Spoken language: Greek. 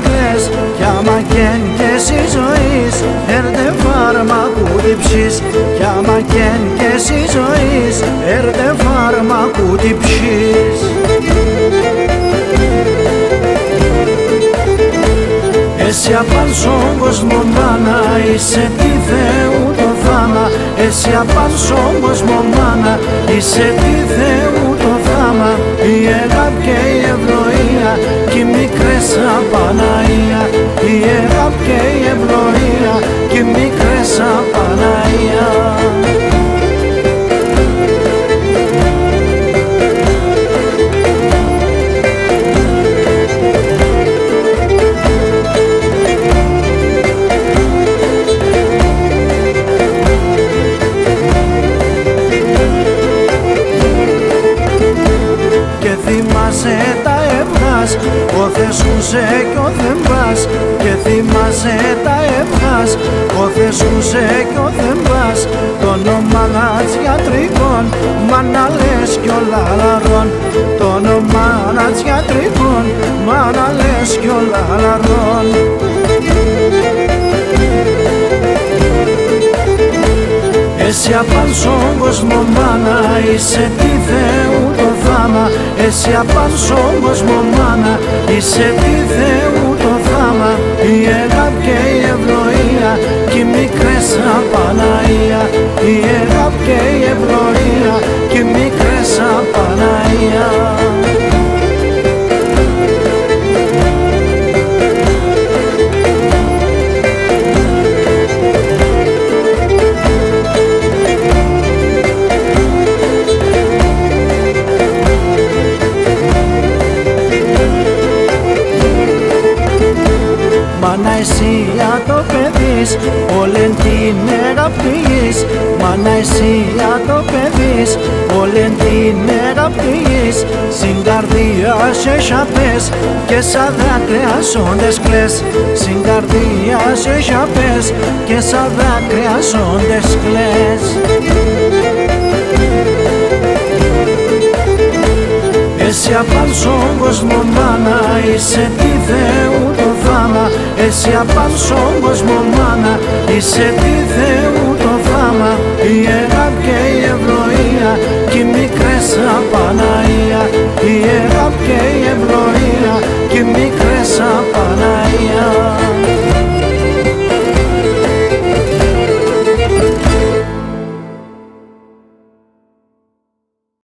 κλαις κι άμα καίνκες η ζωής έρτε φάρμακου τυψείς κι άμα καίνκες η ζωής έρτε φάρμακου τυψείς. Εσύ απάν στον κόσμο μάνα είσαι τη Θεού το θάμα. Εσύ απάν στον κόσμο μάνα είσαι τη Θεού το θάμα. Η αγάπη και η ευλογία κι οι μικρές απαναία. Η αγάπη και η ευλογία κι οι μικρές απαναία. Θυμάσαι τα έβγας, ο θεσχούσε κι ο θεμβάς. Και θυμάσαι τα έβγας, ο θεσχούσε κι ο θεμβάς. Το όνομα γιατρικών, μάνα λες κι ο λαλαρών. Το όνομα γιατρικών, μάνα λες κι ο λαλαρών. Εσύ απάν στον κόσμο μάνα είσαι τη Θεού το θάμα. Εσύ απάν στον κόσμο μάνα είσαι τη Θεού το θάμα. Η αγάπη και η ευλογία κι οι μικρές απαναία. Η αγάπη και η ευλογία κι οι μικρές απαναία. Μάνα εσύ το παιδείς, όλεν την αγαπητής. Μάνα εσύ το παιδείς, όλεν την αγαπητής. Στην καρδιά σε σαπές και σαν δάκρυα σόντες κλαις. Στην καρδιά σε σαπές και σαν δάκρυα σόντες κλαις. Εσύ απάν στον κόσμο μάνα είσαι τη Θεού το θάμα. Εσύ απάν στον κόσμο μάνα είσαι τη Θεού το θάμα. Η αγάπη και η ευλογία κι οι μικρές απαναία. Η αγάπη και η ευλογία